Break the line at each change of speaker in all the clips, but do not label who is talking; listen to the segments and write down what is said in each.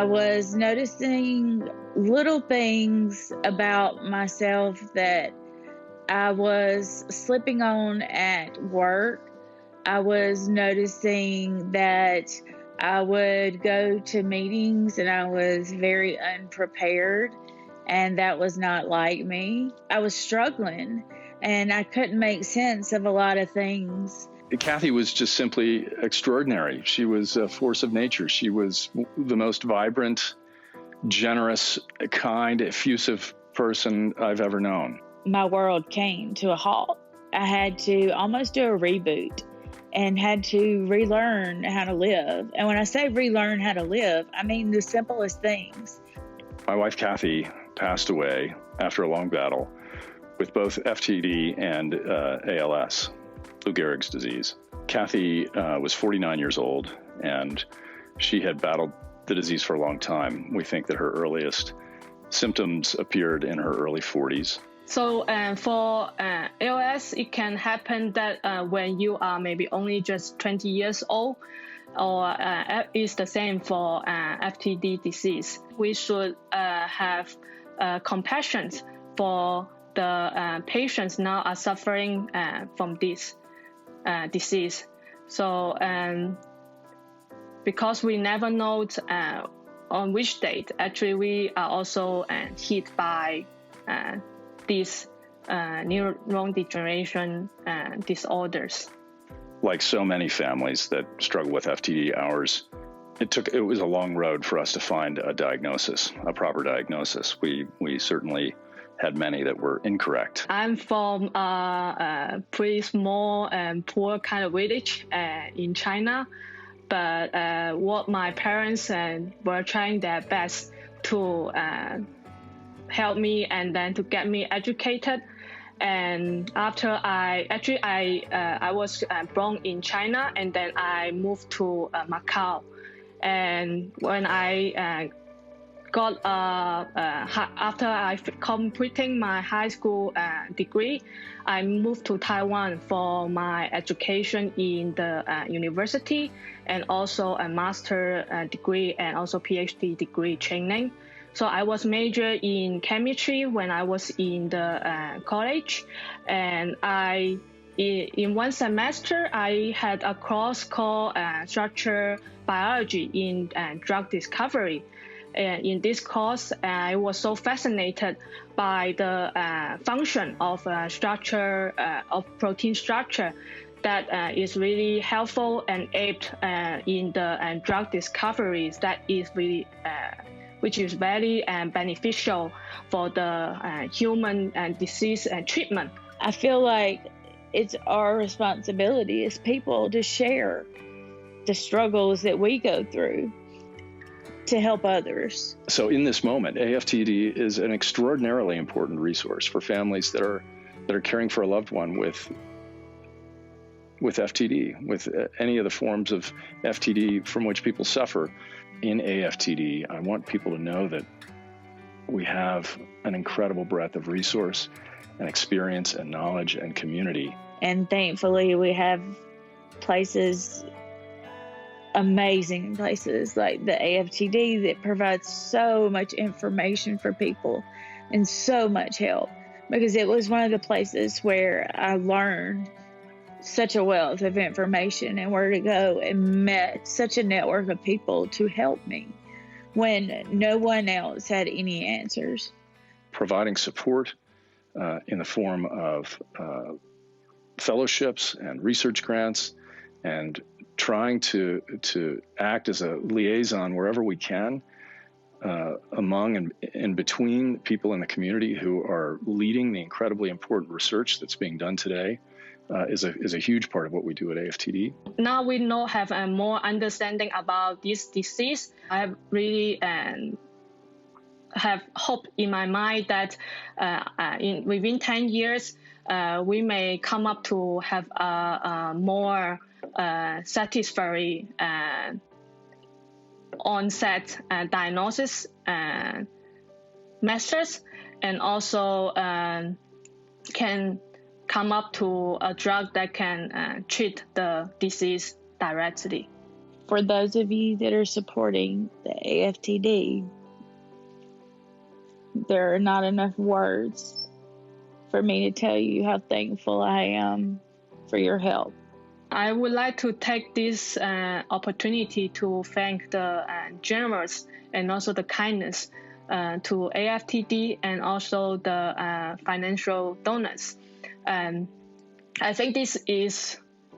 was noticing little things about myself that I was slipping on at work. I was noticing that I would go to meetings and I was very unprepared, and that was not like me. I was struggling and I couldn't make sense of a lot of things.
Cathy was just simply extraordinary. She was a force of nature. She was the most vibrant, generous, kind, effusive person I've ever known.
My world came to a halt. I had to almost do a reboot and had to relearn how to live. And when I say relearn how to live, I mean the simplest things.
My wife, Cathy, passed away after a long battle with both FTD and ALS, Lou Gehrig's disease. Cathy was 49 years old, and she had battled the disease for a long time. We think that her earliest symptoms appeared in her early 40s.
So for ALS, it can happen that when you are maybe only just 20 years old, or it's the same for FTD disease. We should have compassion for the patients now are suffering from this disease. So because we never know on which date, actually we are also hit by these neurodegeneration disorders.
Like so many families that struggle with FTD, ours, it was a long road for us to find a diagnosis, a proper diagnosis. We certainly had many that were incorrect.
I'm from a pretty small and poor kind of village in China, but what my parents were trying their best to help me and then to get me educated. And after I was born in China, and then I moved to Macau. And when I got after I completing my high school degree, I moved to Taiwan for my education in the university, and also a master degree and also PhD degree training. So I was major in chemistry when I was in the college, and in one semester I had a course called structure biology in drug discovery. In this course, I was so fascinated by the function of structure of protein structure that is really helpful and aid in the drug discoveries that is really which is very beneficial for the human disease treatment.
I feel like it's our responsibility as people to share the struggles that we go through to help others.
So in this moment, AFTD is an extraordinarily important resource for families that are caring for a loved one with FTD, with any of the forms of FTD from which people suffer. In AFTD, I want people to know that we have an incredible breadth of resource and experience and knowledge and community.
And thankfully, we have places, amazing places like the AFTD that provides so much information for people and so much help, because it was one of the places where I learned such a wealth of information and where to go, and met such a network of people to help me when no one else had any answers.
Providing support in the form of fellowships and research grants, and trying to act as a liaison wherever we can among and in between people in the community who are leading the incredibly important research that's being done today is a huge part of what we do at AFTD.
Now we have a more understanding about this disease. I have really have hope in my mind that within 10 years, we may come up to have a more satisfactory onset diagnosis methods, and also can come up to a drug that can treat the disease directly.
for those of you that are supporting the AFTD, there are not enough words for me to tell you how thankful I am for your help.
I would like to take this opportunity to thank the generous and also the kindness to AFTD and also the financial donors. I think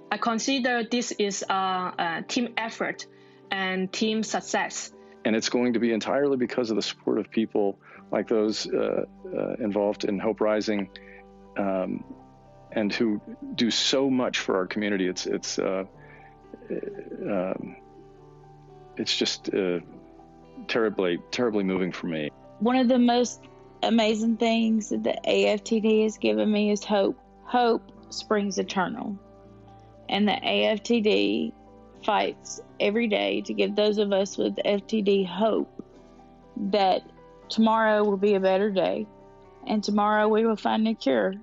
I consider this is a team effort and team success.
And it's going to be entirely because of the support of people like those involved in Hope Rising, and who do so much for our community. It's just terribly moving for me.
One of the most amazing things that the AFTD has given me is hope. Hope springs eternal. And the AFTD fights every day to give those of us with FTD hope that tomorrow will be a better day, and tomorrow we will find a cure